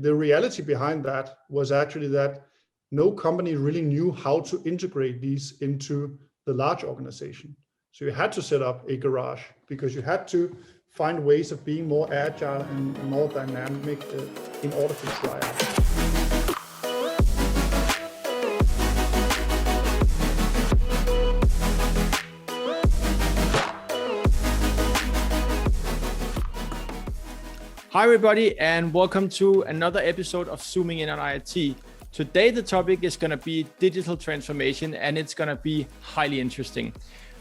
The reality behind that was actually that no company really knew how to integrate these into the large organization. So you had to set up a garage because you had to find ways of being more agile and more dynamic in order to try out. Hi everybody, and welcome to another episode of Zooming in on IoT. Today the topic is going to be digital transformation, and it's going to be highly interesting.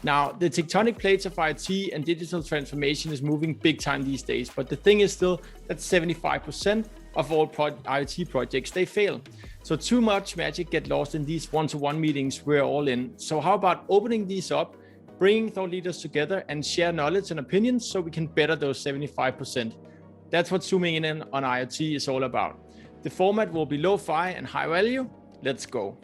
Now, the tectonic plates of IoT and digital transformation is moving big time these days, but the thing is still that 75% of all IoT projects, they fail. So too much magic get lost in these one-to-one meetings we're all in. So how about opening these up, bringing thought leaders together and share knowledge and opinions so we can better those 75%. That's what Zooming in on IoT is all about. The format will be lo-fi and high value. Let's go.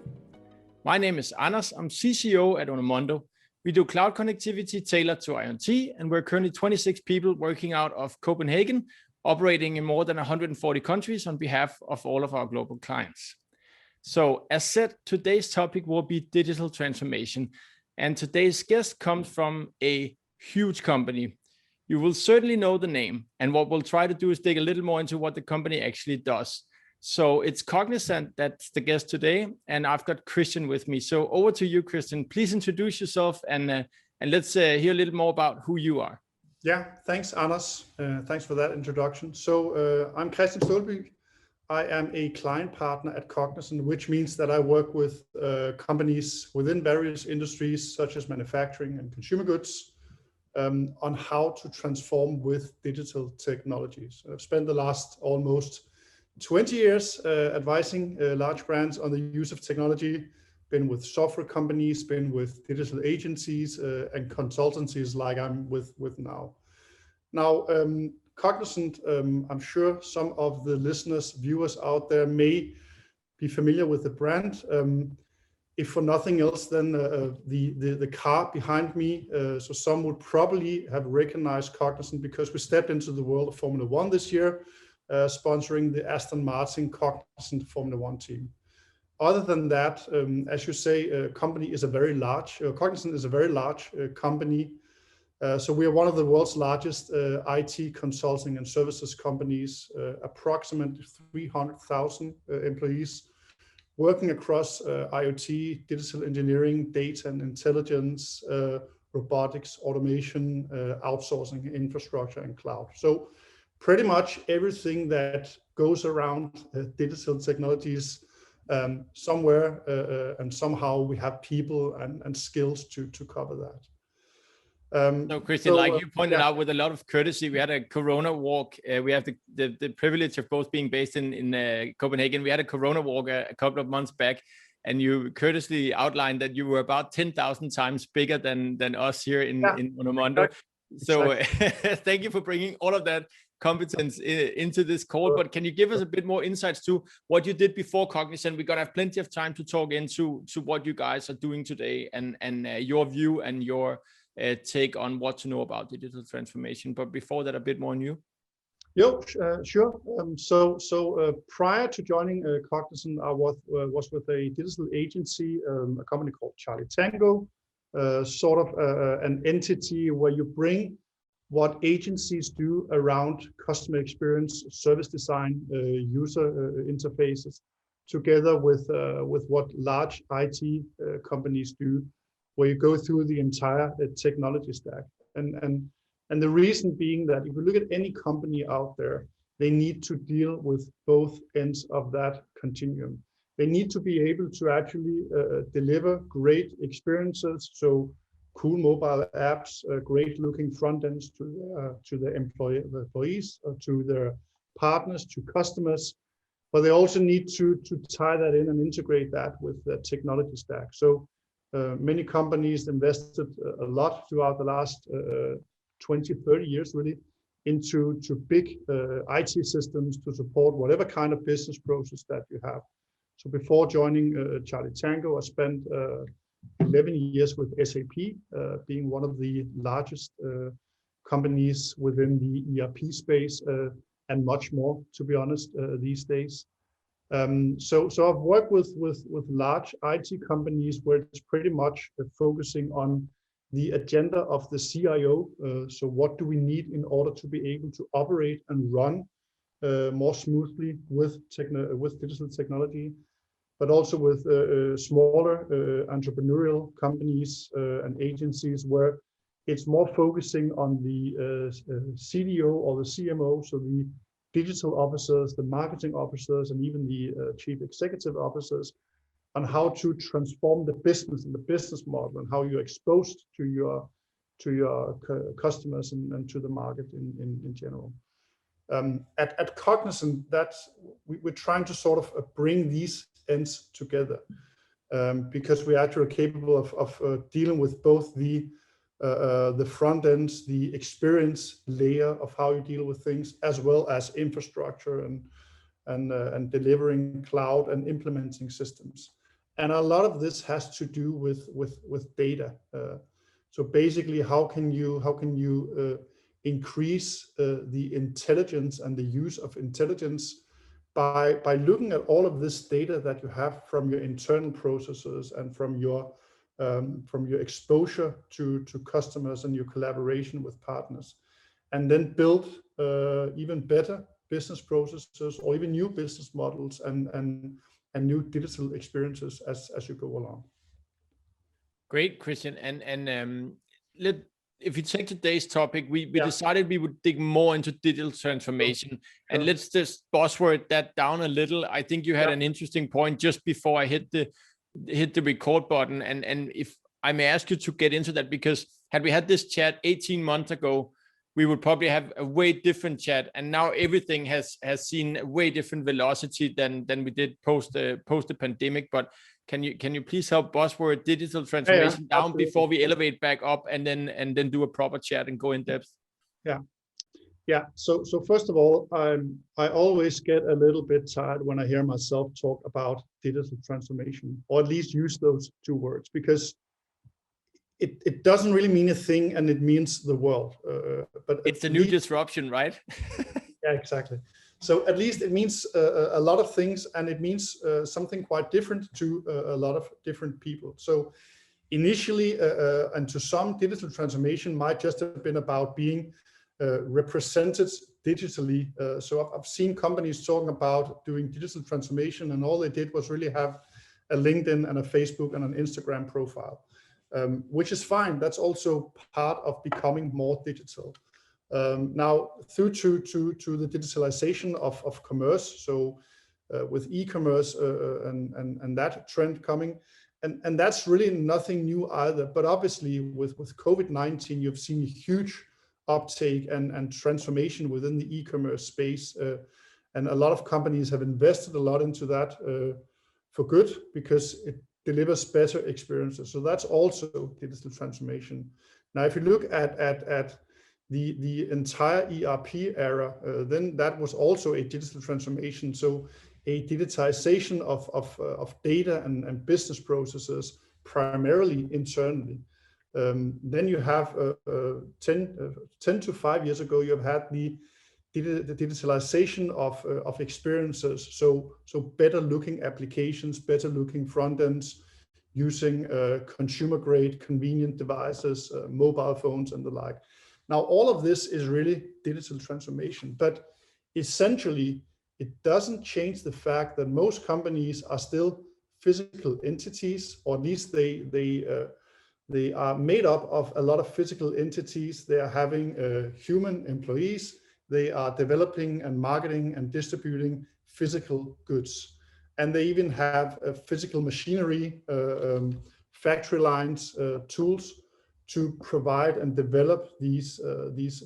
My name is Anders. I'm CCO at Onomondo. We do cloud connectivity tailored to IoT, and we're currently 26 people working out of Copenhagen, operating in more than 140 countries on behalf of all of our global clients. So as said, today's topic will be digital transformation. And today's guest comes from a huge company. You will certainly know the name, and what we'll try to do is dig a little more into what the company actually does. So it's Cognizant that's the guest today, and I've got Christian with me. So over to you, Christian. Please introduce yourself and let's hear a little more about who you are. Yeah, thanks, Anders. Thanks for that introduction. So I'm Christian Staalby. I am a client partner at Cognizant, which means that I work with companies within various industries, such as manufacturing and consumer goods, on how to transform with digital technologies. I've spent the last almost 20 years advising large brands on the use of technology, been with software companies, been with digital agencies and consultancies like I'm with now. Now, Cognizant, I'm sure some of the listeners, viewers out there may be familiar with the brand. If for nothing else, then the car behind me. So some would probably have recognized Cognizant because we stepped into the world of Formula One this year, sponsoring the Aston Martin Cognizant Formula One team. Other than that, as you say, company is a very large, Cognizant is a very large company. So we are one of the world's largest IT consulting and services companies, approximately 300,000 employees, working across IoT, digital engineering, data and intelligence, robotics, automation, outsourcing, infrastructure, and cloud. So pretty much everything that goes around digital technologies, somewhere and somehow we have people and skills to cover that. So Christian, like you pointed out with a lot of courtesy, we had a Corona walk. We have the privilege of both being based in Copenhagen. We had a Corona walk a couple of months back, and you courteously outlined that you were about 10,000 times bigger than us here in Onomondo. So thank you for bringing all of that competence into this call. But can you give us a bit more insights to what you did before Cognizant? We're gonna have plenty of time to talk into what you guys are doing today and your view and your take on what to know about digital transformation. But before that, a bit more on you. Sure. So prior to joining Cognizant, I was with a digital agency, a company called Charlie Tango, sort of an entity where you bring what agencies do around customer experience, service design, user interfaces, together with what large IT companies do, where you go through the entire technology stack. And the reason being that if you look at any company out there, they need to deal with both ends of that continuum. They need to be able to actually deliver great experiences, so cool mobile apps, great looking front ends to the employees, to their partners, to customers, but they also need to tie that in and integrate that with the technology stack. So many companies invested a lot throughout the last 20, 30 years really into big IT systems to support whatever kind of business process that you have. So before joining Charlie Tango, I spent 11 years with SAP, being one of the largest companies within the ERP space, and much more, to be honest, these days. So I've worked with large IT companies where it's pretty much focusing on the agenda of the CIO. So what do we need in order to be able to operate and run more smoothly with digital technology, but also with smaller entrepreneurial companies and agencies where it's more focusing on the CDO or the CMO, so the digital officers, the marketing officers, and even the chief executive officers, on how to transform the business and the business model and how you're exposed to your customers and to the market in general. At Cognizant, we're trying to sort of bring these ends together because we're actually capable of dealing with both the front ends, the experience layer of how you deal with things, as well as infrastructure and delivering cloud and implementing systems. And a lot of this has to do with data. So basically, how can you increase the intelligence and the use of intelligence by looking at all of this data that you have from your internal processes and from your exposure to customers and your collaboration with partners, and then build even better business processes or even new business models and new digital experiences as you go along. Great, Christian. And if you take today's topic, we decided we would dig more into digital transformation. Sure. And let's just buzzword that down a little. I think you had an interesting point just before I hit the record button. And if I may ask you to get into that, because had we had this chat 18 months ago, we would probably have a way different chat. And now everything has seen a way different velocity than we did post the pandemic. But can you please help buzzword digital transformation down absolutely. Before we elevate back up and then do a proper chat and go in depth? Yeah. So first of all, I always get a little bit tired when I hear myself talk about digital transformation, or at least use those two words, because it doesn't really mean a thing, and it means the world. But it's a new disruption, right? Yeah, exactly. So at least it means a lot of things, and it means something quite different to a lot of different people. So initially, and to some, digital transformation might just have been about being represented digitally. So I've seen companies talking about doing digital transformation, and all they did was really have a LinkedIn and a Facebook and an Instagram profile, which is fine. That's also part of becoming more digital. Now, through to the digitalization of commerce, so with e-commerce and that trend coming, and that's really nothing new either. But obviously, with COVID-19, you've seen a huge uptake and transformation within the e-commerce space, and a lot of companies have invested a lot into that for good, because it delivers better experiences. So that's also digital transformation. Now, if you look at the entire ERP era, then that was also a digital transformation. So a digitization of data and business processes, primarily internally. Then you have 10 to 5 years ago, you have had the digitalization of experiences. So better looking applications, better looking front ends, using consumer grade convenient devices, mobile phones and the like. Now, all of this is really digital transformation, but essentially it doesn't change the fact that most companies are still physical entities, or at least they are made up of a lot of physical entities. They are having human employees. They are developing and marketing and distributing physical goods. And they even have physical machinery, factory lines, tools to provide and develop these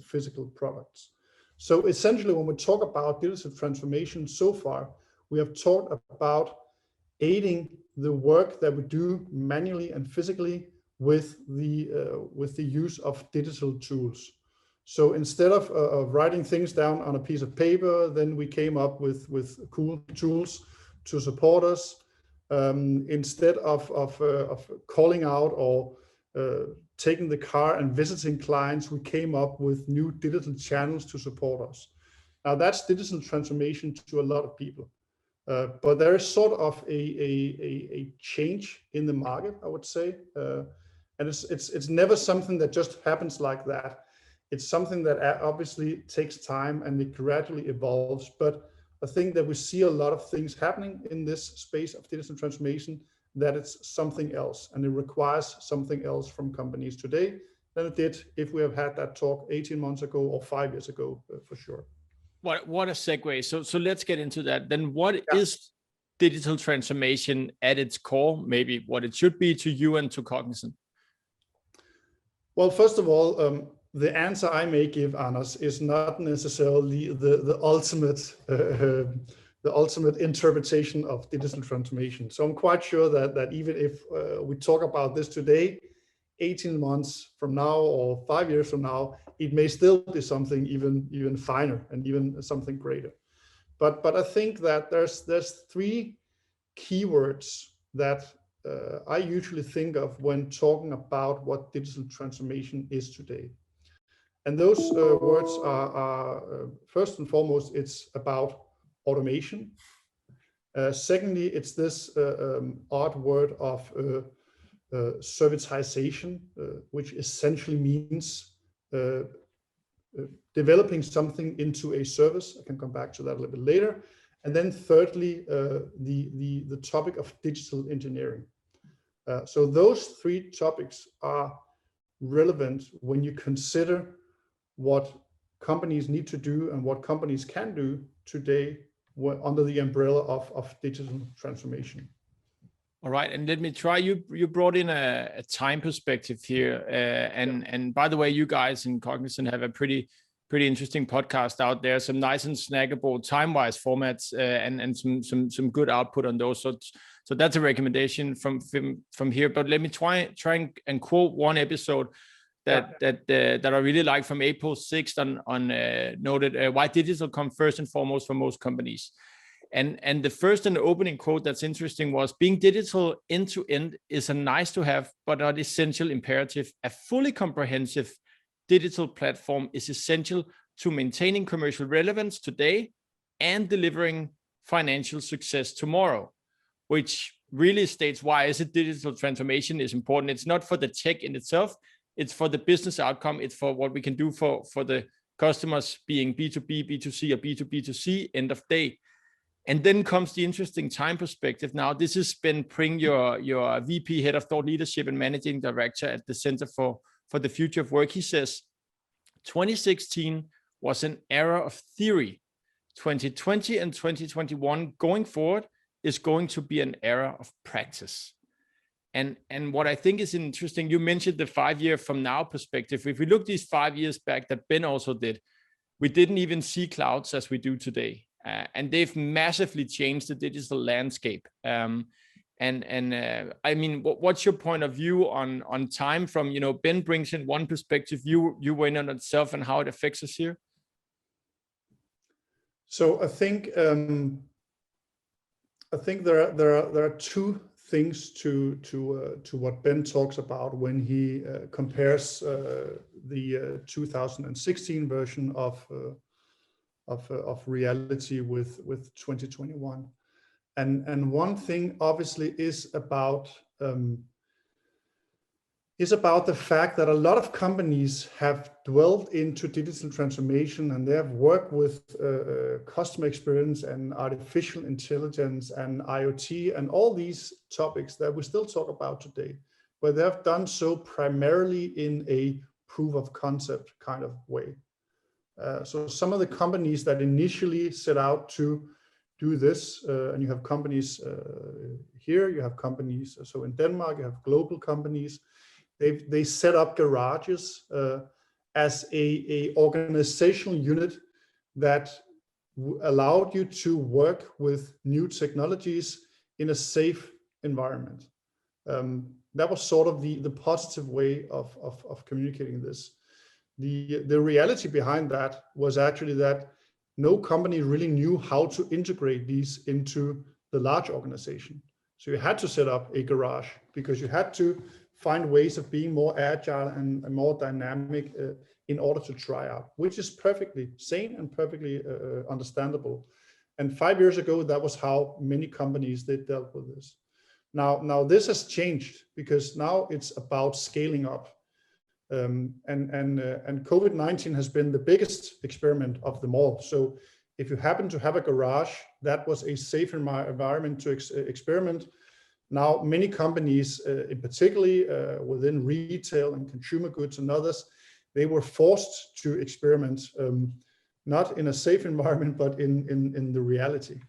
physical products. So essentially, when we talk about digital transformation so far, we have talked about aiding the work that we do manually and physically with the use of digital tools. So instead of writing things down on a piece of paper, then we came up with cool tools to support us. Instead of calling out or taking the car and visiting clients, we came up with new digital channels to support us. Now that's digital transformation to a lot of people. But there is sort of a change in the market, I would say. And it's never something that just happens like that. It's something that obviously takes time and it gradually evolves. But I think that we see a lot of things happening in this space of digital transformation, that it's something else, and it requires something else from companies today than it did if we have had that talk 18 months ago or 5 years ago, for sure. What a segue. So let's get into that. Then what is digital transformation at its core? Maybe what it should be to you and to Cognizant? Well, first of all, the answer I may give, Anders, is not necessarily the ultimate interpretation of digital transformation. So I'm quite sure that even if we talk about this today, 18 months from now or 5 years from now, it may still be something even finer and even something greater. But I think that there's three keywords that I usually think of when talking about what digital transformation is today. And those words are first and foremost, it's about automation. Secondly, it's this odd word of servitization, which essentially means developing something into a service. I can come back to that a little bit later. And then thirdly, the topic of digital engineering. So those three topics are relevant when you consider what companies need to do and what companies can do today under the umbrella of digital transformation. All right, and let me try. You brought in a time perspective here, and by the way, you guys in Cognizant have a pretty interesting podcast out there. Some nice and snackable time-wise formats, and some good output on those. So that's a recommendation from here. But let me try and quote one episode that I really like from April 6th on noted why digital come first and foremost for most companies. And the first and opening quote that's interesting was, being digital end to end is a nice to have, but not essential imperative. A fully comprehensive digital platform is essential to maintaining commercial relevance today and delivering financial success tomorrow, which really states why is it digital transformation is important. It's not for the tech in itself, it's for the business outcome. It's for what we can do for the customers, being B2B, B2C, or B2B2C, end of day. And then comes the interesting time perspective. Now, this has been Pring, your VP, Head of Thought Leadership and Managing Director at the Center for the Future of Work. He says, 2016 was an era of theory. 2020 and 2021 going forward is going to be an era of practice. And what I think is interesting, you mentioned the 5 year from now perspective. If we look these 5 years back that Ben also did, we didn't even see clouds as we do today. And they've massively changed the digital landscape. I mean, what's your point of view on time from, Ben brings in one perspective, you went on itself and how it affects us here? So I think there are two things to what Ben talks about when he compares the 2016 version of reality with 2021, and one thing obviously is about the fact that a lot of companies have dwelled into digital transformation and they have worked with customer experience and artificial intelligence and IoT and all these topics that we still talk about today, but they have done so primarily in a proof of concept kind of way. So some of the companies that initially set out to do this, and you have companies here, you have companies, so in Denmark, you have global companies, they set up garages as a organizational unit that allowed you to work with new technologies in a safe environment. That was sort of the positive way of communicating this. The reality behind that was actually that no company really knew how to integrate these into the large organization. So you had to set up a garage because you had to find ways of being more agile and more dynamic in order to try out, which is perfectly sane and perfectly understandable. And 5 years ago, that was how many companies they dealt with this. Now this has changed, because now it's about scaling up. And COVID-19 has been the biggest experiment of them all. So if you happen to have a garage, that was a safe environment to experiment. Now, many companies, in particularly within retail and consumer goods and others, they were forced to experiment, not in a safe environment, but in the reality.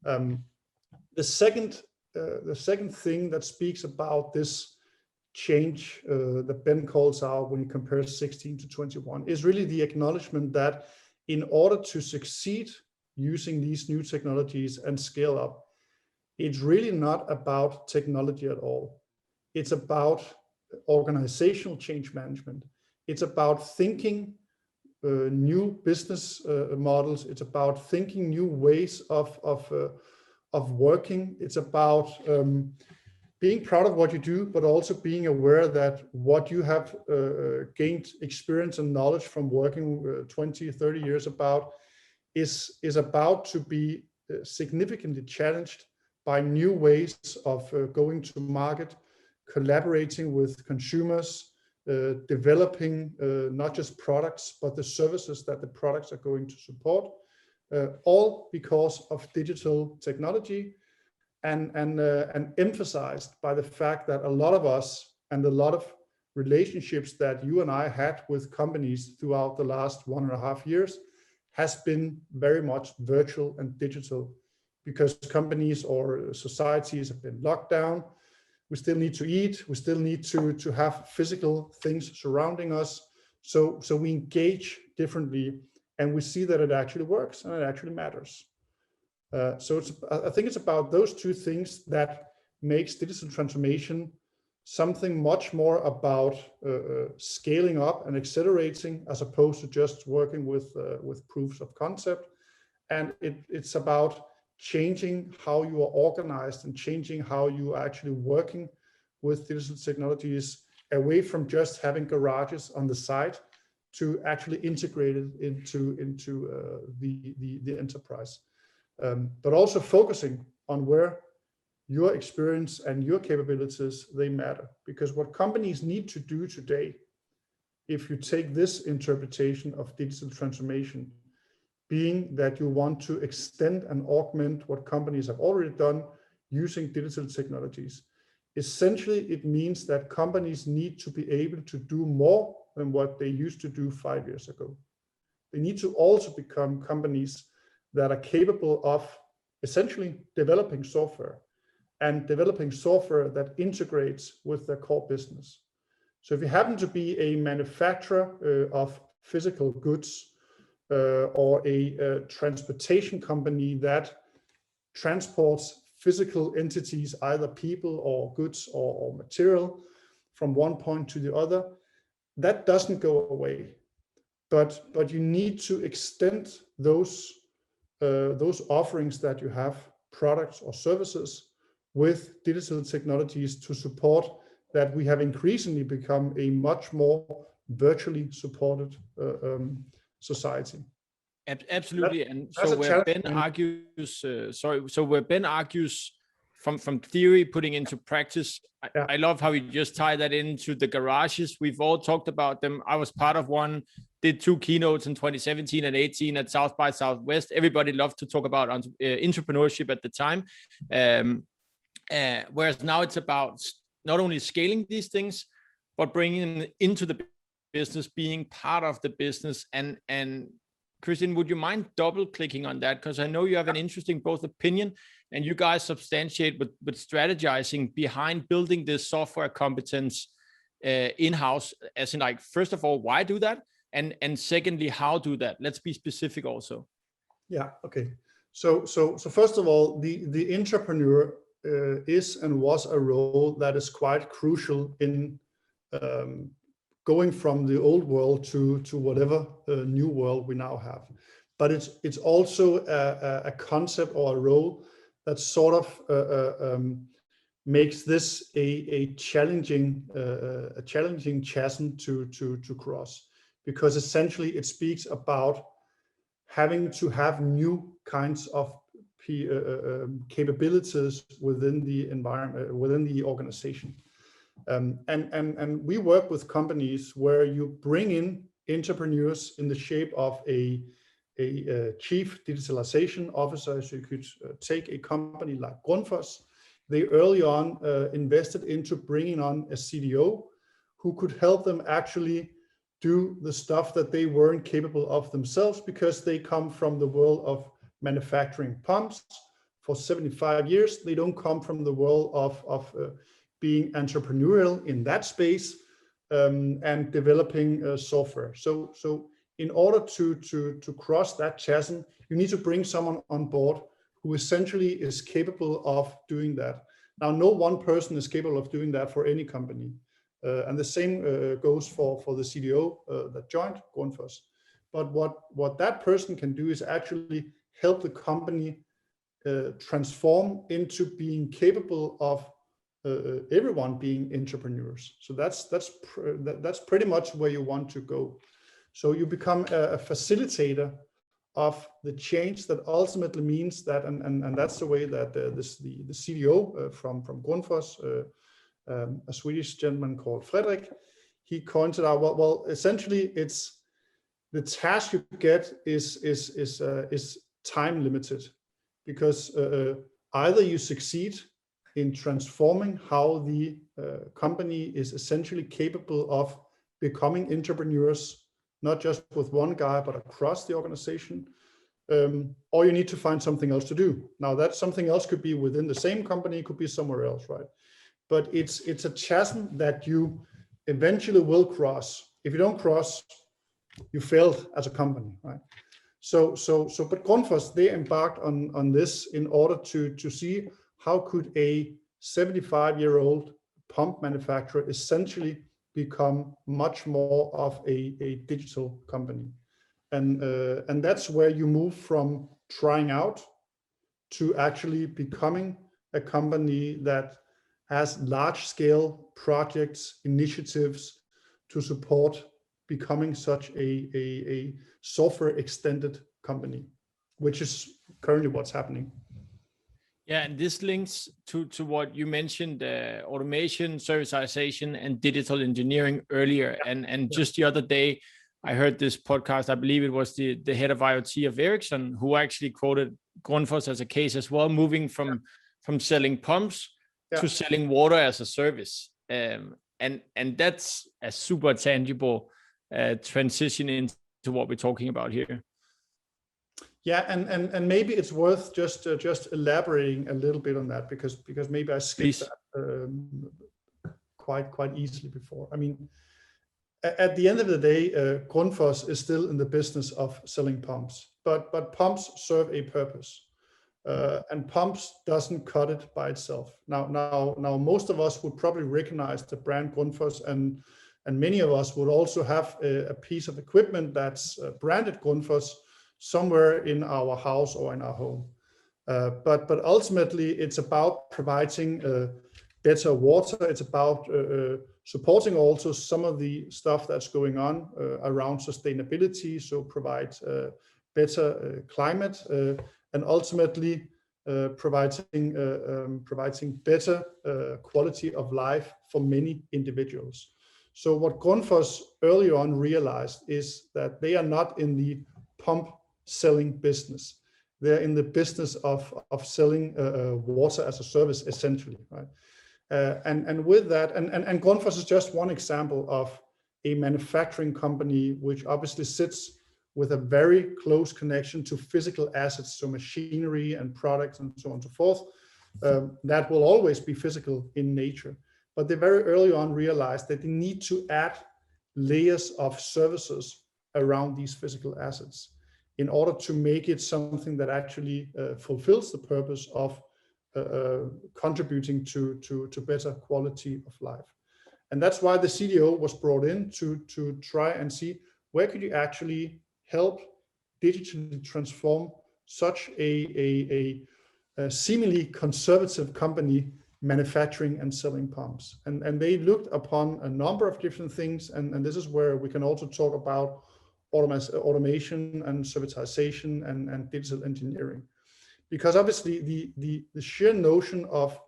The second thing that speaks about this change that Ben calls out when he compares 16 to 21 is really the acknowledgement that in order to succeed using these new technologies and scale up, it's really not about technology at all. It's about organizational change management. It's about thinking new business models. It's about thinking new ways of working. It's about being proud of what you do, but also being aware that what you have gained experience and knowledge from working 20, 30 years about is about to be significantly challenged by new ways of going to market, collaborating with consumers, developing not just products, but the services that the products are going to support, all because of digital technology, and emphasized by the fact that a lot of us and a lot of relationships that you and I had with companies throughout the last 1.5 years has been very much virtual and digital, because companies or societies have been locked down. We still need to eat. We still need to have physical things surrounding us. So we engage differently, and we see that it actually works and it actually matters. So I think it's about those two things that makes digital transformation something much more about scaling up and accelerating, as opposed to just working with proofs of concept. And it's about changing how you are organized and changing how you are actually working with digital technologies, away from just having garages on the side to actually integrate it into the enterprise. But also focusing on where your experience and your capabilities, they matter. Because what companies need to do today, if you take this interpretation of digital transformation, being that you want to extend and augment what companies have already done using digital technologies, essentially it means that companies need to be able to do more than what they used to do 5 years ago. They need to also become companies that are capable of essentially developing software, and developing software that integrates with their core business. So if you happen to be a manufacturer of physical goods, or a transportation company that transports physical entities, either people or goods or material, from one point to the other, that doesn't go away. But you need to extend those offerings that you have, products or services, with digital technologies to support that we have increasingly become a much more virtually supported society. Absolutely. And so where Ben argues, where Ben argues from theory putting into practice, I love how you just tie that into the garages. We've all talked about them. I was part of one, did 2 keynotes in 2017 and 18 at South by Southwest. Everybody loved to talk about intrapreneurship at the time. Whereas now it's about not only scaling these things, but bringing them into the business, being part of the business. And Christian, would you mind double clicking on that? Because I know you have an interesting both opinion, and you guys substantiate with strategizing behind building this software competence in-house, as in, like, first of all, why do that? And secondly, how do that? Let's be specific also. Yeah, okay. So first of all, the intrapreneur is and was a role that is quite crucial in going from the old world to whatever new world we now have. But it's also a concept or a role that sort of makes this a challenging chasm to cross, because essentially it speaks about having to have new kinds of capabilities within the environment, within the organization. And we work with companies where you bring in intrapreneurs in the shape of a chief digitalization officer. So you could take a company like Grundfoss. They early on invested into bringing on a CDO who could help them actually do the stuff that they weren't capable of themselves, because they come from the world of manufacturing pumps for 75 years. They don't come from the world of being entrepreneurial in that space and developing software. So in order to cross that chasm, you need to bring someone on board who essentially is capable of doing that. Now, no one person is capable of doing that for any company. And the same goes for the CDO that joined Grundfoss. But what that person can do is actually help the company transform into being capable of everyone being entrepreneurs. So that's pretty much where you want to go. So you become a facilitator of the change that ultimately means that, and that's the way that the CDO from Grundfoss, a Swedish gentleman called Fredrik, he pointed out, well, essentially it's the task you get is time limited, because either you succeed in transforming how the company is essentially capable of becoming entrepreneurs, not just with one guy, but across the organization, or you need to find something else to do. Now, that something else could be within the same company, could be somewhere else, right? But it's a chasm that you eventually will cross. If you don't cross, you failed as a company, right? But Grundfoss, they embarked on this in order to see how could a 75-year-old pump manufacturer essentially become much more of a digital company. And that's where you move from trying out to actually becoming a company that has large-scale projects, initiatives to support becoming such a software extended company, which is currently what's happening. Yeah, and this links to what you mentioned, automation, servitization, and digital engineering earlier. And just the other day, I heard this podcast. I believe it was the head of IoT of Ericsson, who actually quoted Grundfoss as a case as well, moving from selling pumps to selling water as a service. And that's a super tangible transition into what we're talking about here. Yeah, and maybe it's worth just elaborating a little bit on that, because maybe I skipped that quite easily before. I mean, at the end of the day, Grundfoss is still in the business of selling pumps, but pumps serve a purpose, and pumps doesn't cut it by itself. Now, most of us would probably recognize the brand Grundfoss, and many of us would also have a piece of equipment that's branded Grundfoss somewhere in our house or in our home. But ultimately, it's about providing better water. It's about supporting also some of the stuff that's going on around sustainability. So provide better climate and ultimately providing better quality of life for many individuals. So what Grundfoss early on realized is that they are not in the pump selling business. They're in the business of selling water as a service, essentially, right? And with that, and Grundfoss is just one example of a manufacturing company which obviously sits with a very close connection to physical assets, so machinery and products and so on and so forth. That will always be physical in nature. But they very early on realized that they need to add layers of services around these physical assets in order to make it something that actually fulfills the purpose of contributing to better quality of life. And that's why the CDO was brought in to try and see where could you actually help digitally transform such a seemingly conservative company manufacturing and selling pumps. And they looked upon a number of different things. And this is where we can also talk about automation and servitization and digital engineering. Because obviously the sheer notion of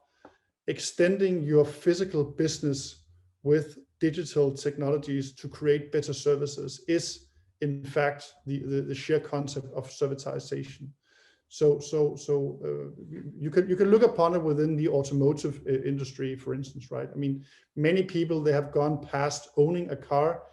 extending your physical business with digital technologies to create better services is in fact the sheer concept of servitization. So you can look upon it within the automotive industry, for instance, right? I mean, many people, they have gone past owning a car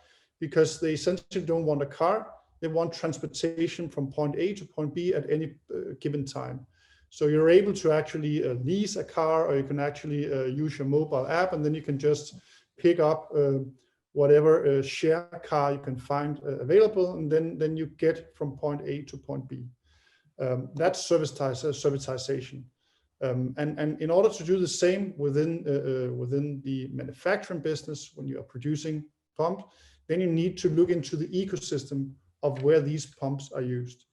because they essentially don't want a car. They want transportation from point A to point B at any given time. So you're able to actually lease a car, or you can actually use your mobile app, and then you can just pick up whatever share car you can find available, and then you get from point A to point B. That's servitization. And in order to do the same within the manufacturing business, when you are producing pumps, then you need to look into the ecosystem of where these pumps are used.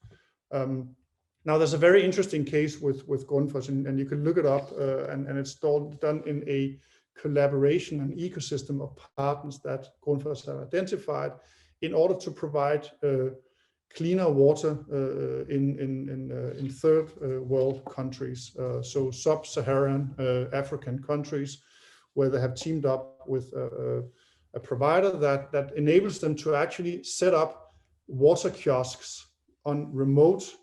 Now, there's a very interesting case with Grundfoss, and you can look it up, and it's done in a collaboration and ecosystem of partners that Grundfoss have identified in order to provide cleaner water in third world countries, so sub-Saharan African countries, where they have teamed up with a provider that enables them to actually set up water kiosks on remote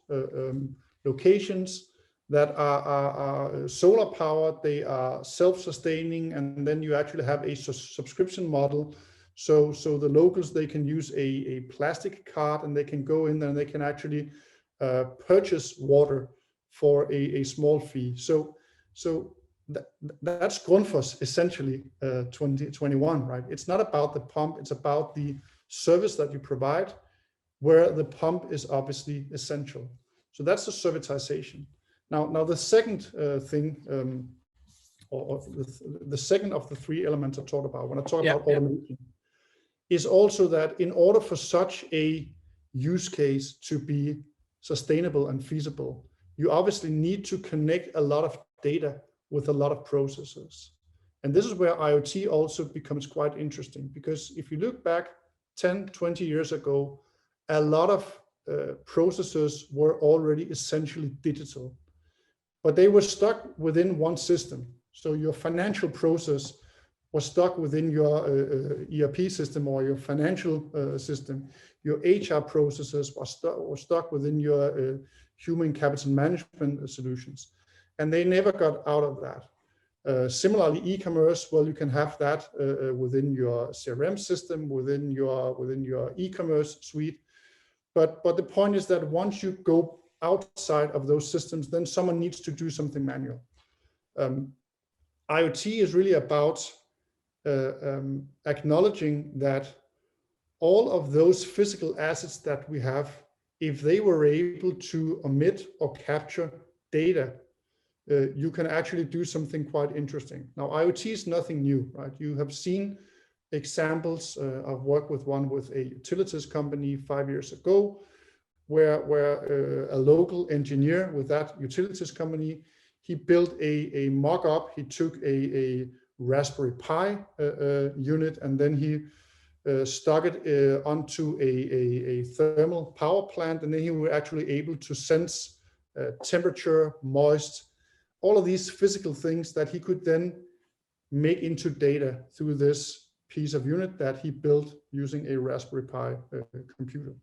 locations that are solar powered, they are self-sustaining, and then you actually have a subscription model. So the locals, they can use a plastic card, and they can go in there and they can actually purchase water for a small fee. So that's Grundfoss essentially 2021, right? It's not about the pump, it's about the service that you provide, where the pump is obviously essential. So that's the servitization. Now the second thing, or the second of the three elements I talked about when I talk about automation, is also that in order for such a use case to be sustainable and feasible, you obviously need to connect a lot of data with a lot of processes. And this is where IoT also becomes quite interesting, because if you look back 10, 20 years ago, a lot of processes were already essentially digital, but they were stuck within one system. So your financial process was stuck within your ERP system or your financial system. Your HR processes were stuck within your human capital management solutions, and they never got out of that. Similarly, e-commerce, well, you can have that within your CRM system, within your e-commerce suite. But the point is that once you go outside of those systems, then someone needs to do something manual. IoT is really about acknowledging that all of those physical assets that we have, if they were able to omit or capture data, you can actually do something quite interesting. Now, IoT is nothing new, right? You have seen examples of work with a utilities company 5 years ago, where a local engineer with that utilities company, he built a mock-up. He took a Raspberry Pi unit, and then he stuck it onto a thermal power plant, and then he was actually able to sense temperature, moist, all of these physical things that he could then make into data through this piece of unit that he built using a Raspberry Pi computer.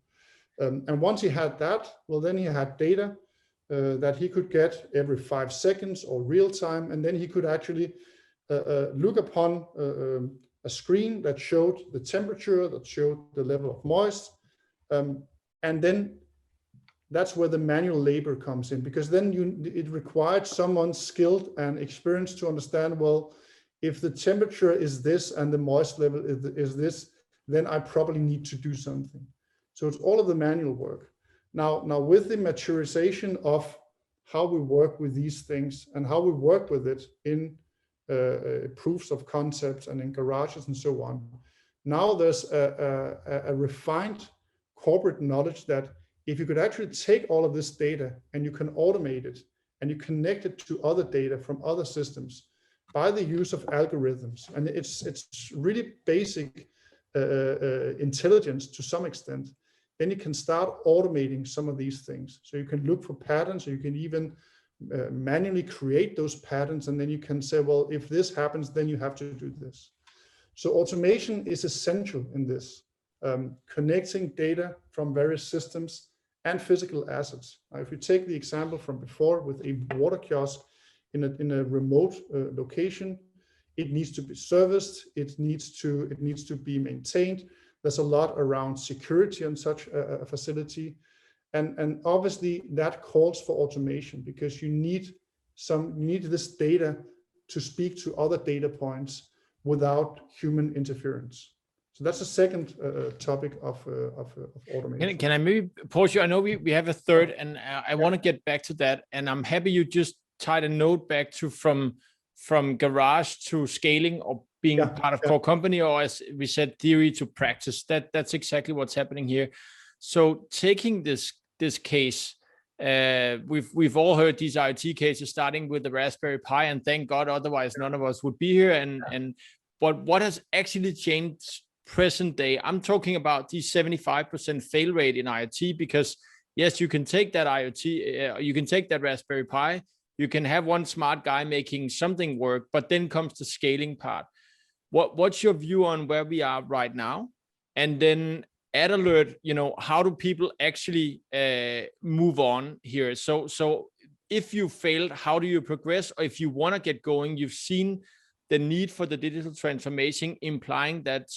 And once he had that, well, then he had data that he could get every 5 seconds or real time, and then he could actually look upon a screen that showed the temperature, that showed the level of moist, and then that's where the manual labor comes in, because then it required someone skilled and experienced to understand, well, if the temperature is this and the moist level is this, then I probably need to do something. So it's all of the manual work. Now with the maturization of how we work with these things and how we work with it in proofs of concepts and in garages and so on, now there's a refined corporate knowledge that if you could actually take all of this data and you can automate it and you connect it to other data from other systems, by the use of algorithms, and it's really basic intelligence to some extent, then you can start automating some of these things. So you can look for patterns, or you can even manually create those patterns, and then you can say, well, if this happens, then you have to do this. So automation is essential in this, connecting data from various systems and physical assets. If you take the example from before with a water kiosk in a remote location, it needs to be serviced, it needs to be maintained. There's a lot around security on such a facility. And obviously that calls for automation, because you need this data to speak to other data points without human interference. So that's the second topic of automation. Can I maybe pause you? I know we have a third, and I want to get back to that. And I'm happy you just tied a note back to from garage to scaling, or being part of core company, or as we said, theory to practice. That's exactly what's happening here. So taking this case, we've all heard these IoT cases, starting with the Raspberry Pi, and thank God, otherwise none of us would be here. But what has actually changed present day? I'm talking about the 75% fail rate in IoT, because yes, you can take that IoT, you can take that Raspberry Pi, you can have one smart guy making something work, but then comes the scaling part. What's your view on where we are right now? And then at alert, how do people actually move on here? So if you failed, how do you progress? Or if you want to get going, you've seen the need for the digital transformation, implying that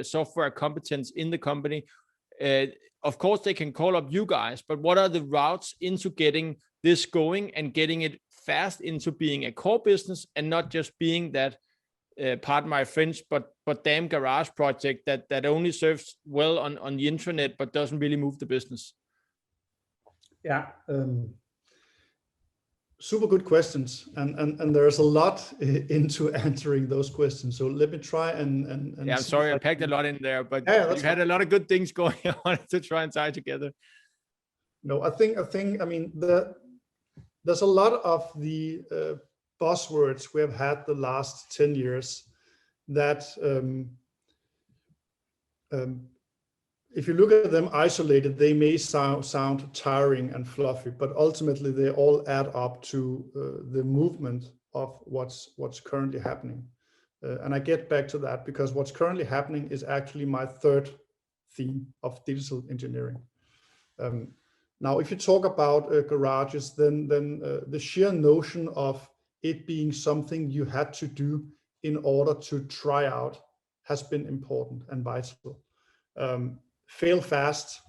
software competence in the company. Of course, they can call up you guys, but what are the routes into getting this going and getting it fast into being a core business, and not just being that, pardon my French, but damn garage project that only serves well on the intranet, but doesn't really move the business? Yeah. Super good questions, and there's a lot into answering those questions. So let me try and yeah, I'm sorry, I packed a lot in there, but you had a lot of good things going on to try and tie together. No, I think I mean, there's a lot of the buzzwords we have had the last 10 years that if you look at them isolated, they may sound tiring and fluffy, but ultimately they all add up to the movement of what's currently happening. And I get back to that, because what's currently happening is actually my third theme of digital engineering. Now, if you talk about garages, then the sheer notion of it being something you had to do in order to try out has been important and vital. Fail fast.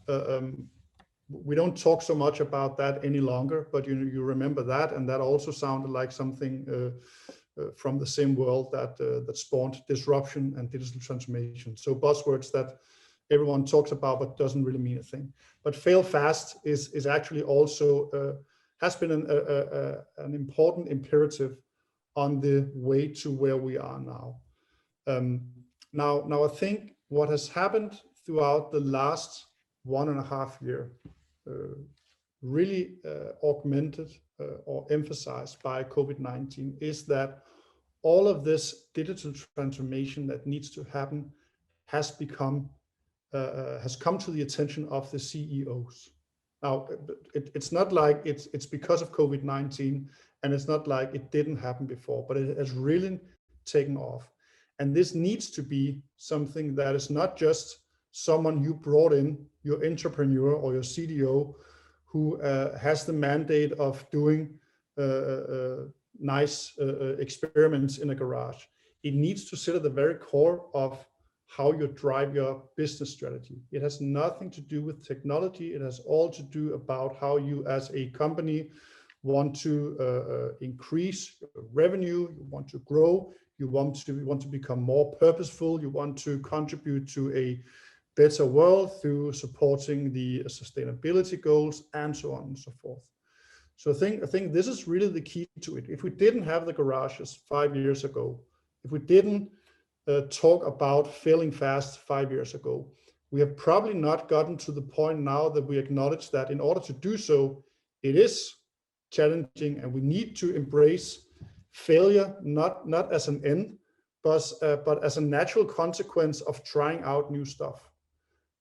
We don't talk so much about that any longer, but you remember that, and that also sounded like something from the same world that spawned disruption and digital transformation. So buzzwords that everyone talks about but doesn't really mean a thing. But fail fast is actually also has been an important imperative on the way to where we are now. Now I think what has happened throughout the last 1.5 years, really augmented or emphasized by COVID-19, is that all of this digital transformation that needs to happen has come to the attention of the CEOs. Now, it's not like it's because of COVID-19, and it's not like it didn't happen before, but it has really taken off. And this needs to be something that is not just someone you brought in, your intrapreneur or your CDO, who has the mandate of doing nice experiments in a garage. It needs to sit at the very core of how you drive your business strategy. It has nothing to do with technology. It has all to do about how you as a company want to increase revenue, you want to grow, you want to become more purposeful, you want to contribute to a better world through supporting the sustainability goals, and so on and so forth. So I think this is really the key to it. If we didn't have the garages 5 years ago, if we didn't talk about failing fast 5 years ago, we have probably not gotten to the point now that we acknowledge that in order to do so, it is challenging, and we need to embrace failure not as an end, but as a natural consequence of trying out new stuff.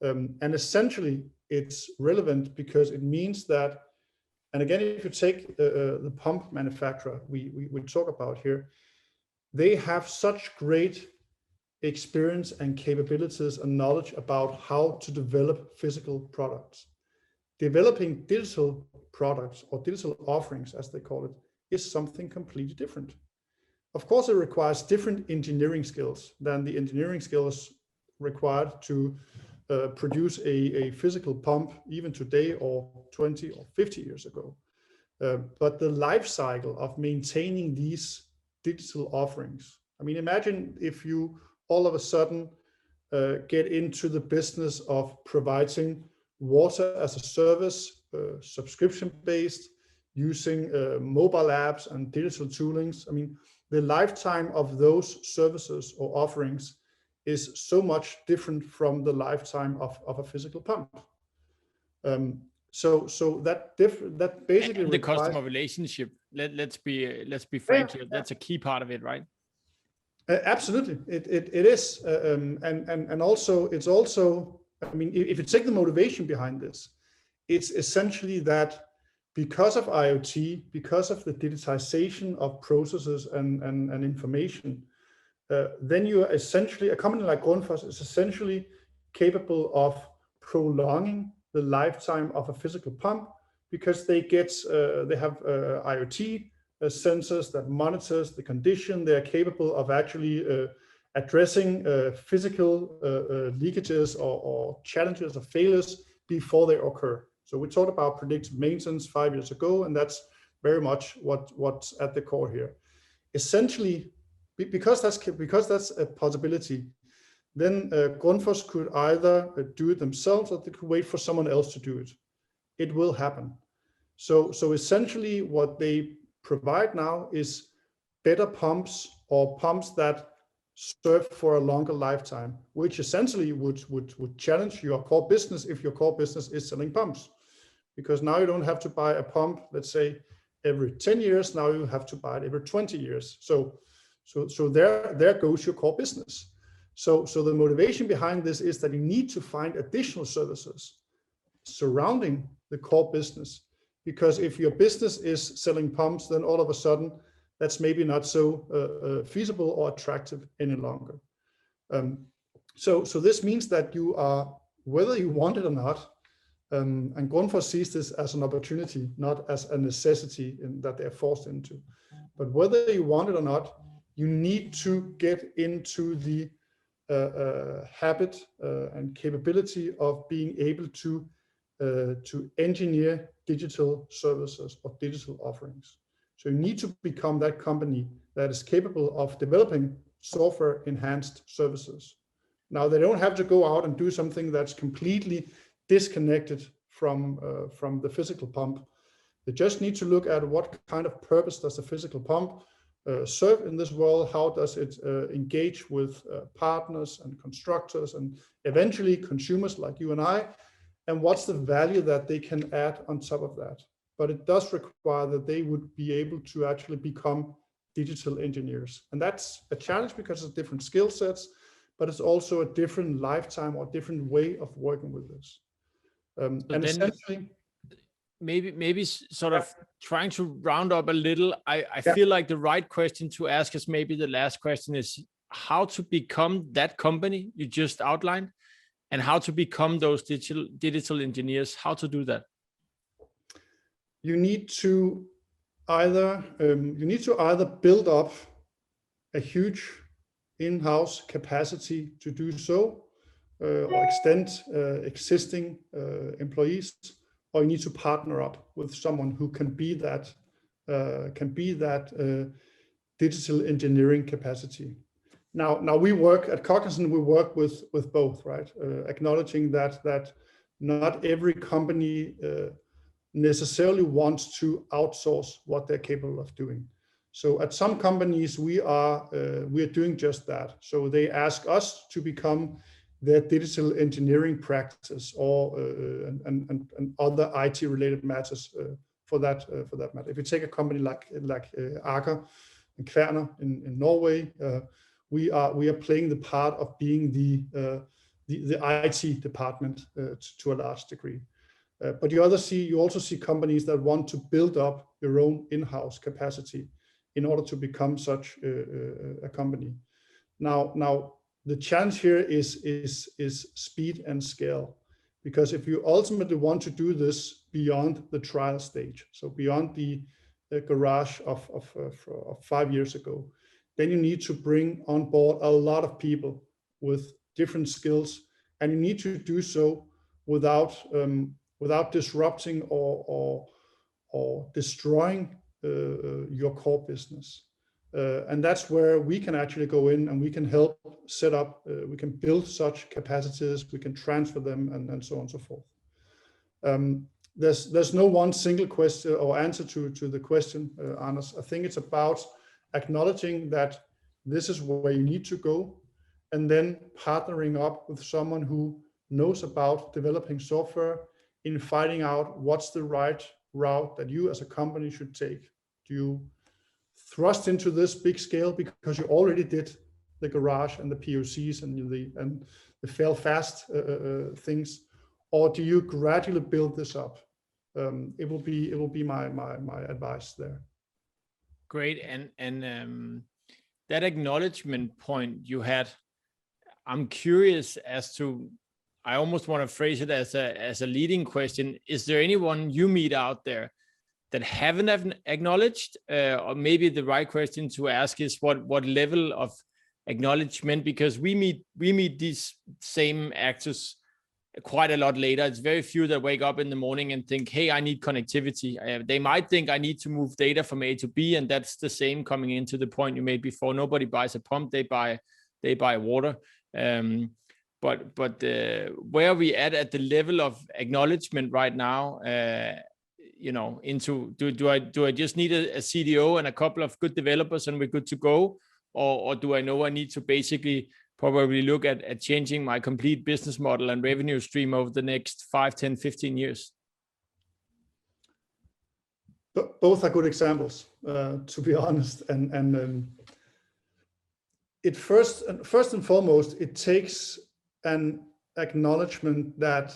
And essentially, it's relevant because it means that, and again, if you take the pump manufacturer we talk about here, they have such great experience and capabilities and knowledge about how to develop physical products. Developing digital products or digital offerings, as they call it, is something completely different. Of course, it requires different engineering skills than the engineering skills required to produce a physical pump even today or 20 or 50 years ago. But the life cycle of maintaining these digital offerings. I mean, imagine if you all of a sudden get into the business of providing water as a service, subscription-based, using mobile apps and digital toolings. I mean, the lifetime of those services or offerings is so much different from the lifetime of a physical pump. So that basically and the customer relationship. Let's be frank here. That's a key part of it, right? Absolutely, it is, and also it's also. I mean, if you take the motivation behind this, it's essentially that because of IoT, because of the digitization of processes and information, then you are essentially, a company like Grundfoss is essentially capable of prolonging the lifetime of a physical pump because they have IoT sensors that monitors the condition. They are capable of actually addressing physical leakages or challenges or failures before they occur. So we talked about predictive maintenance 5 years ago, and that's very much what's at the core here. Essentially, because that's a possibility, then Grundfoss could either do it themselves or they could wait for someone else to do it. It will happen. So essentially what they provide now is better pumps or pumps that serve for a longer lifetime, which essentially would challenge your core business if your core business is selling pumps. Because now you don't have to buy a pump, let's say, every 10 years, now you have to buy it every 20 years. So there goes your core business. So the motivation behind this is that you need to find additional services surrounding the core business. Because if your business is selling pumps, then all of a sudden, that's maybe not so feasible or attractive any longer. So this means that you are, whether you want it or not, and Grundfoss sees this as an opportunity, not as a necessity that they're forced into. But whether you want it or not, you need to get into the habit and capability of being able to engineer digital services or digital offerings. So you need to become that company that is capable of developing software enhanced services. Now, they don't have to go out and do something that's completely disconnected from the physical pump. They just need to look at what kind of purpose does the physical pump serve in this world, how does it engage with partners and constructors and eventually consumers like you and I, and what's the value that they can add on top of that. But it does require that they would be able to actually become digital engineers. And that's a challenge because it's different skill sets, but it's also a different lifetime or different way of working with this. And essentially, maybe sort of trying to round up a little, I feel like the right question to ask is maybe the last question is how to become that company you just outlined and how to become those digital engineers, how to do that. You need to either build up a huge in-house capacity to do so, or extend existing employees, or you need to partner up with someone who can be that digital engineering capacity. Now we work at Cognizant. We work with both, right? Acknowledging that not every company necessarily wants to outsource what they're capable of doing. So at some companies we are doing just that. So they ask us to become their digital engineering practice or and other IT related matters for that matter. If you take a company like Aker, Kværner in Norway. We are playing the part of being the IT department to a large degree. But you also see companies that want to build up their own in-house capacity in order to become such a company. Now the challenge here is speed and scale, because if you ultimately want to do this beyond the trial stage, so beyond the garage of 5 years ago, then you need to bring on board a lot of people with different skills, and you need to do so without disrupting or destroying your core business. And that's where we can actually go in and we can help set up, we can build such capacities, we can transfer them, and so on and so forth. There's no one single question or answer to the question, Anders. I think it's about acknowledging that this is where you need to go, and then partnering up with someone who knows about developing software in finding out what's the right route that you as a company should take. Do you thrust into this big scale because you already did the garage and the POCs and the fail fast things, or do you gradually build this up? It will be my advice there. Great, and that acknowledgement point you had, I'm curious as to, I almost want to phrase it as a leading question. Is there anyone you meet out there that haven't acknowledged, or maybe the right question to ask is what level of acknowledgement? Because we meet these same actors quite a lot later. It's very few that wake up in the morning and think, hey, I need connectivity. They might think I need to move data from A to B, and that's the same coming into the point you made before. Nobody buys a pump, they buy water. But where are we at the level of acknowledgement right now? Into do I just need a CDO and a couple of good developers and we're good to go, or do I know I need to basically probably look at changing my complete business model and revenue stream over the next 5, 10, 15 years? Both are good examples, to be honest. And it first and foremost, it takes an acknowledgement that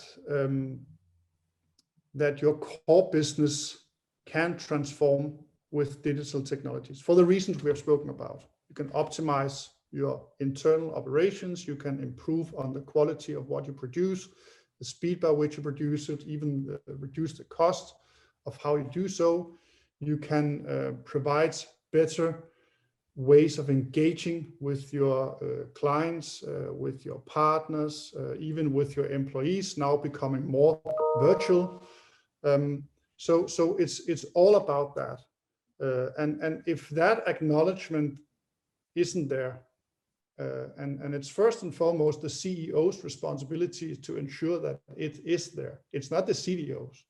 your core business can transform with digital technologies for the reasons we have spoken about. You can optimize your internal operations, you can improve on the quality of what you produce, the speed by which you produce it, even reduce the cost of how you do so. You can provide better ways of engaging with your clients, with your partners, even with your employees, now becoming more virtual. So it's all about that. And if that acknowledgement isn't there, and it's first and foremost the CEO's responsibility to ensure that it is there. It's not the CDOs.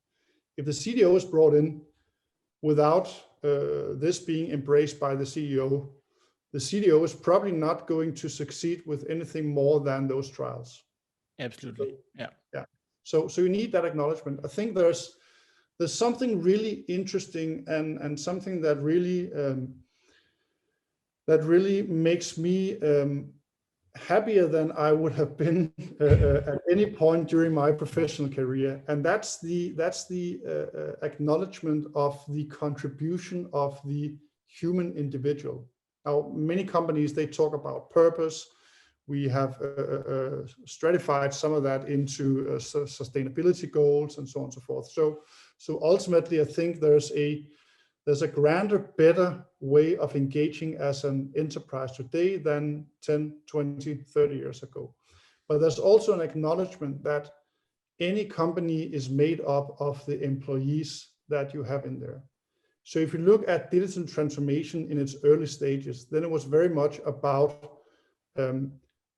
If the CDO is brought in without this being embraced by the CEO is probably not going to succeed with anything more than those trials. Absolutely. Yeah. So you need that acknowledgement. I think there's something really interesting and something that really makes me happier than I would have been at any point during my professional career, and that's the acknowledgement of the contribution of the human individual. Now, many companies, they talk about purpose. We have stratified some of that into sustainability goals and so on and so forth. So ultimately, I think there's a grander, better way of engaging as an enterprise today than 10, 20, 30 years ago. But there's also an acknowledgement that any company is made up of the employees that you have in there. So if you look at digital transformation in its early stages, then it was very much about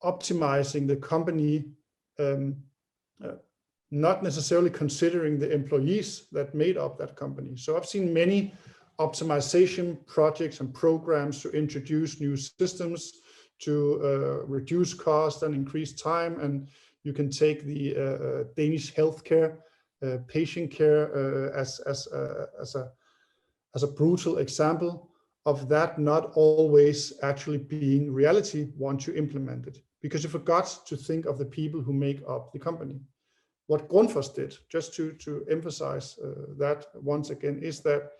optimizing the company, not necessarily considering the employees that made up that company. So I've seen many optimization projects and programs to introduce new systems to reduce cost and increase time. And you can take the Danish healthcare, patient care as a brutal example. of that not always actually being reality once you implement it, because you forgot to think of the people who make up the company. What Grundfoss did, just to emphasize that once again, is that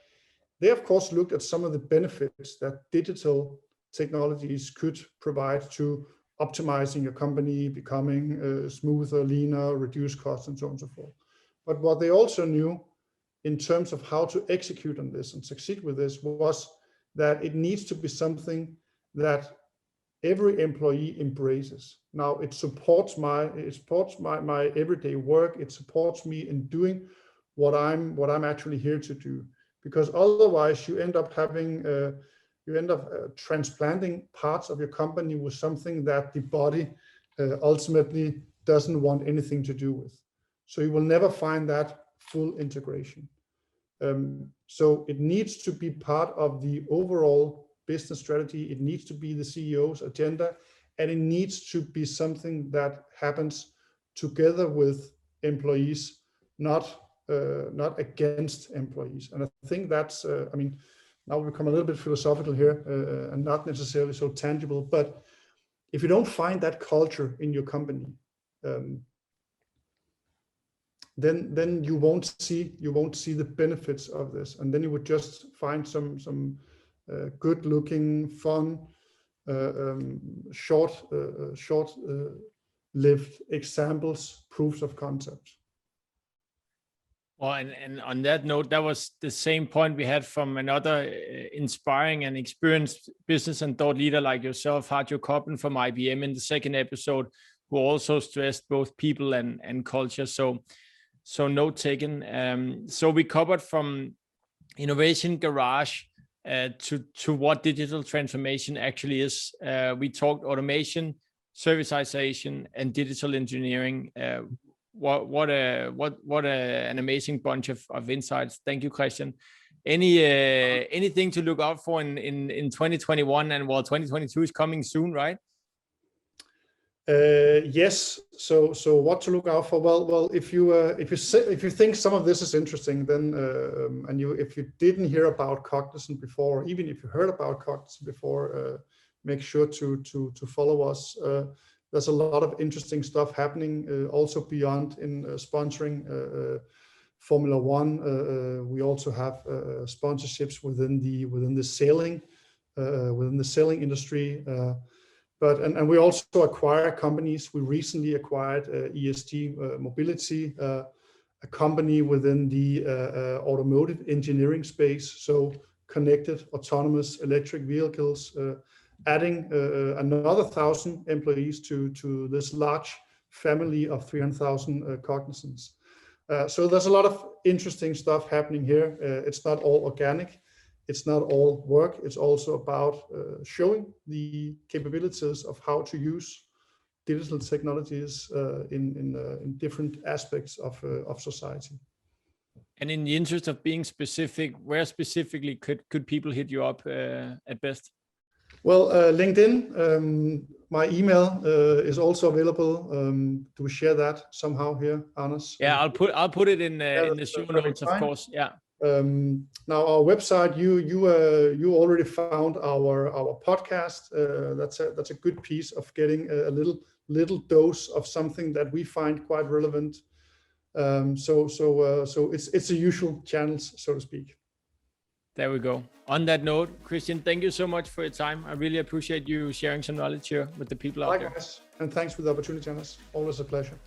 they of course looked at some of the benefits that digital technologies could provide to optimizing your company, becoming smoother, leaner, reduce costs, and so on and so forth. But what they also knew in terms of how to execute on this and succeed with this was that it needs to be something that every employee embraces. Now it supports my everyday work. It supports me in doing what I'm actually here to do. Because otherwise you end up having transplanting parts of your company with something that the body ultimately doesn't want anything to do with. So you will never find that full integration. So it needs to be part of the overall business strategy. It needs to be the CEO's agenda, and it needs to be something that happens together with employees, not against employees. And I think that's, I mean, now we become a little bit philosophical here and not necessarily so tangible, but if you don't find that culture in your company, then you won't see the benefits of this, and then you would just find some good-looking, fun, short-lived examples, proofs of concept. Well, and on that note, that was the same point we had from another inspiring and experienced business and thought leader like yourself, Harjo Koppen from IBM in the second episode, who also stressed both people and culture. So note taken. So we covered from innovation garage to what digital transformation actually is. We talked automation, servitization, and digital engineering. What an amazing bunch of insights. Thank you, Christian. Anything to look out for in 2021, and 2022 is coming soon, right? Yes. So what to look out for? Well, if you think some of this is interesting, then if you didn't hear about Cognizant before, or even if you heard about Cognizant before, make sure to follow us. There's a lot of interesting stuff happening also beyond in sponsoring Formula One. We also have sponsorships within the sailing industry. And we also acquire companies. We recently acquired ESG Mobility, a company within the automotive engineering space. So connected, autonomous electric vehicles, adding another 1,000 employees to this large family of 300,000 Cognizants. So there's a lot of interesting stuff happening here. It's not all organic. It's not all work. It's also about showing the capabilities of how to use digital technologies in different aspects of society. And in the interest of being specific, where specifically could people hit you up at best? Well, LinkedIn. My email is also available. Do we share that somehow here, Anders? Yeah, I'll put it in the show notes, of course. Yeah. Now our website, you already found our podcast. That's a good piece of getting a little dose of something that we find quite relevant. So it's the usual channels, so to speak. There we go. On that note, Christian, thank you so much for your time. I really appreciate you sharing some knowledge here with the people out there. Likewise, and thanks for the opportunity, Anders. Always a pleasure.